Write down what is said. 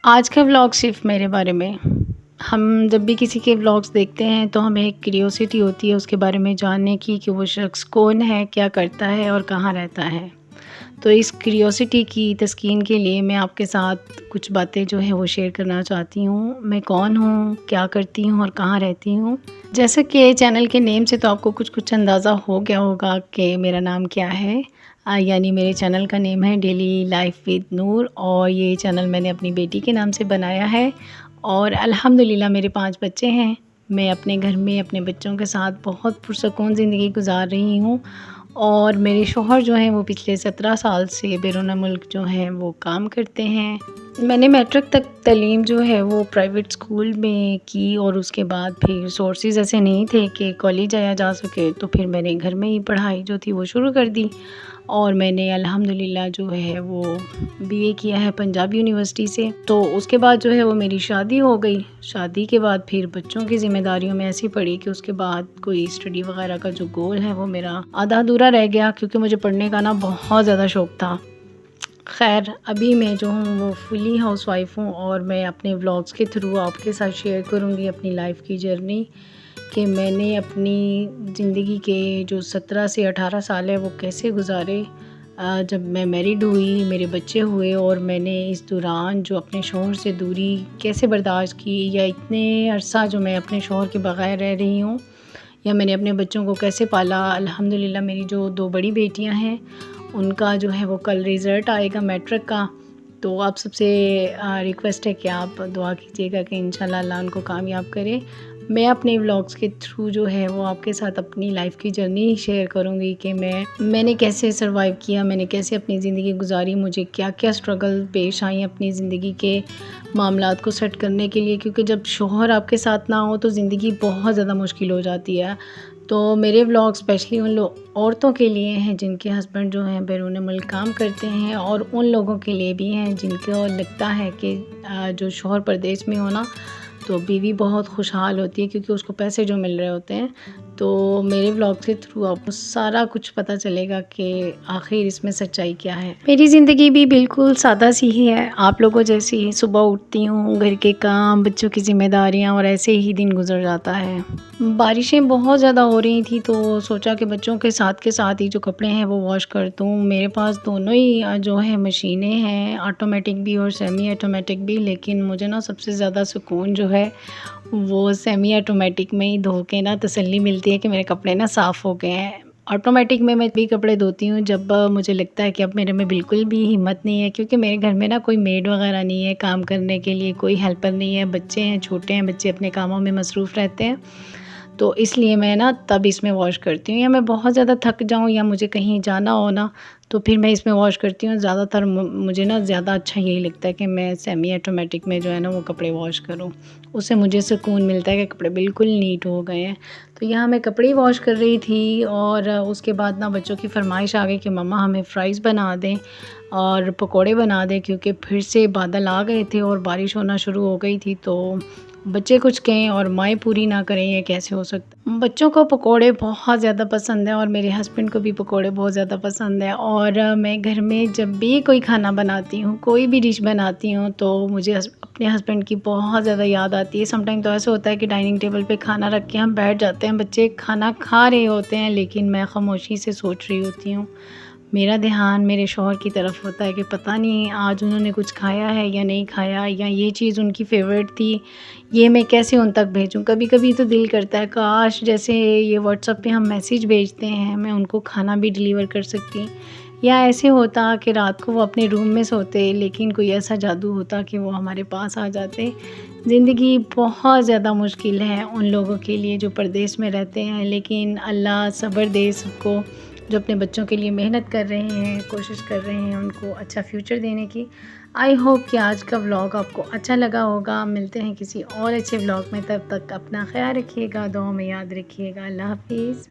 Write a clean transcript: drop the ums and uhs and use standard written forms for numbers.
आज का व्लॉग सिर्फ मेरे बारे में। हम जब भी किसी के व्लॉग्स देखते हैं तो हमें एक क्यूरियोसिटी होती है उसके बारे में जानने की कि वो शख्स कौन है, क्या करता है और कहाँ रहता है। तो इस क्यूरियोसिटी की तस्कीन के लिए मैं आपके साथ कुछ बातें जो है वो शेयर करना चाहती हूँ। मैं कौन हूँ, क्या करती हूँ और कहाँ रहती हूँ। जैसा कि चैनल के नेम से तो आपको कुछ अंदाज़ा हो गया होगा कि मेरा नाम क्या है। यानी मेरे चैनल का नेम है डेली लाइफ विद नूर और ये चैनल मैंने अपनी बेटी के नाम से बनाया है। और अल्हम्दुलिल्लाह मेरे 5 बच्चे हैं। मैं अपने घर में अपने बच्चों के साथ बहुत पुरसकून ज़िंदगी गुजार रही हूँ। और मेरे शौहर जो हैं वो पिछले 17 साल से बैरून मुल्क जो हैं वो काम करते हैं। मैंने मैट्रिक तक तालीम जो है वो प्राइवेट स्कूल में की और उसके बाद फिर सोर्सेज़ ऐसे नहीं थे कि कॉलेज जाया जा सके, तो फिर मैंने घर में ही पढ़ाई जो थी वो शुरू कर दी। और मैंने अल्हम्दुलिल्लाह जो है वो बीए किया है पंजाब यूनिवर्सिटी से। तो उसके बाद जो है वो मेरी शादी हो गई। शादी के बाद फिर बच्चों की ज़िम्मेदारियों में ऐसी पड़ी कि उसके बाद कोई स्टडी वगैरह का जो गोल है वो मेरा आधा अधूरा रह गया, क्योंकि मुझे पढ़ने का ना बहुत ज़्यादा शौक़ था। ख़ैर अभी मैं जो हूँ वो फुली हाउसवाइफ़ हूँ और मैं अपने व्लॉग्स के थ्रू आपके साथ शेयर करूँगी अपनी लाइफ की जर्नी कि मैंने अपनी ज़िंदगी के जो 17 से 18 साल है वो कैसे गुजारे। जब मैं मैरिड हुई, मेरे बच्चे हुए और मैंने इस दौरान जो अपने शौहर से दूरी कैसे बर्दाश्त की, या इतने अरसा जो मैं अपने शौहर के बग़ैर रह रही हूँ, या मैंने अपने बच्चों को कैसे पाला। अल्हम्दुलिल्लाह मेरी जो 2 बड़ी बेटियां हैं उनका जो है वो कल रिज़ल्ट आएगा मैट्रिक का। तो आप सबसे रिक्वेस्ट है कि आप दुआ कीजिएगा कि इंशाल्लाह अल्लाह उनको कामयाब करे। मैं अपने व्लॉग्स के थ्रू जो है वो आपके साथ अपनी लाइफ की जर्नी शेयर करूँगी कि मैंने कैसे सर्वाइव किया, मैंने कैसे अपनी ज़िंदगी गुजारी, मुझे क्या-क्या स्ट्रगल पेश आई अपनी ज़िंदगी के मामलात को सेट करने के लिए, क्योंकि जब शौहर आपके साथ ना हो तो ज़िंदगी बहुत ज़्यादा मुश्किल हो जाती है। तो मेरे व्लॉग स्पेशली उन औरतों के लिए हैं जिनके हस्बैंड जो हैं बैरून मुल्क काम करते हैं, और उन लोगों के लिए भी हैं जिनको लगता है कि जो शौहर परदेश में हो ना तो बीवी बहुत खुशहाल होती है क्योंकि उसको पैसे जो मिल रहे होते हैं। तो मेरे व्लॉग के थ्रू आपको सारा कुछ पता चलेगा कि आखिर इसमें सच्चाई क्या है। मेरी ज़िंदगी भी बिल्कुल सादा सी ही है, आप लोगों जैसी ही। सुबह उठती हूँ, घर के काम, बच्चों की ज़िम्मेदारियाँ और ऐसे ही दिन गुजर जाता है। बारिशें बहुत ज़्यादा हो रही थी तो सोचा कि बच्चों के साथ ही जो कपड़े हैं वो वॉश कर दूँ। मेरे पास दोनों ही जो है मशीनें हैं, ऑटोमेटिक भी और सेमी ऑटोमेटिक भी, लेकिन मुझे ना सबसे ज़्यादा सुकून जो है वो सेमी ऑटोमेटिक में ही धो के ना तसल्ली मिलती है कि मेरे कपड़े ना साफ़ हो गए हैं। ऑटोमेटिक में मैं भी कपड़े धोती हूँ जब मुझे लगता है कि अब मेरे में बिल्कुल भी हिम्मत नहीं है, क्योंकि मेरे घर में ना कोई मेड वगैरह नहीं है काम करने के लिए, कोई हेल्पर नहीं है, बच्चे हैं, छोटे हैं बच्चे, अपने कामों में मसरूफ़ रहते हैं। तो इसलिए मैं ना तब इसमें वॉश करती हूँ, या मैं बहुत ज़्यादा थक जाऊँ या मुझे कहीं जाना हो ना तो फिर मैं इसमें वॉश करती हूँ। ज़्यादातर मुझे ना ज़्यादा अच्छा यही लगता है कि मैं सेमी ऑटोमेटिक में जो है ना वो कपड़े वॉश करूँ। उससे मुझे सुकून मिलता है कि कपड़े बिल्कुल नीट हो गए हैं। तो यहाँ मैं कपड़े वॉश कर रही थी और उसके बाद ना बच्चों की फरमाइश आ गई कि मम्मा हमें फ़्राइज़ बना दें और पकोड़े बना दें, क्योंकि फिर से बादल आ गए थे और बारिश होना शुरू हो गई थी। तो बच्चे कुछ कहें और माएँ पूरी ना करें, ये कैसे हो सकता है। बच्चों को पकोड़े बहुत ज़्यादा पसंद है और मेरे हस्बैंड को भी पकोड़े बहुत ज़्यादा पसंद है। और मैं घर में जब भी कोई खाना बनाती हूँ, कोई भी डिश बनाती हूँ, तो मुझे अपने हस्बैंड की बहुत ज़्यादा याद आती है। समटाइम तो ऐसा होता है कि डाइनिंग टेबल पे खाना रख के हम बैठ जाते हैं, बच्चे खाना खा रहे होते हैं, लेकिन मैं खामोशी से सोच रही होती हूँ। मेरा ध्यान मेरे शौहर की तरफ होता है कि पता नहीं आज उन्होंने कुछ खाया है या नहीं खाया, या ये चीज़ उनकी फ़ेवरेट थी, ये मैं कैसे उन तक भेजूँ। कभी-कभी तो दिल करता है काश जैसे ये व्हाट्सएप पे हम मैसेज भेजते हैं, मैं उनको खाना भी डिलीवर कर सकती, या ऐसे होता कि रात को वो अपने रूम में सोते लेकिन कोई ऐसा जादू होता कि वो हमारे पास आ जाते। ज़िंदगी बहुत ज़्यादा मुश्किल है उन लोगों के लिए जो परदेश में रहते हैं, लेकिन अल्लाह सब्र दे सबको जो अपने बच्चों के लिए मेहनत कर रहे हैं, कोशिश कर रहे हैं उनको अच्छा फ्यूचर देने की। आई होप कि आज का व्लॉग आपको अच्छा लगा होगा। मिलते हैं किसी और अच्छे व्लॉग में, तब तक अपना ख्याल रखिएगा, दुआ में याद रखिएगा। अल्लाह हाफ़िज़।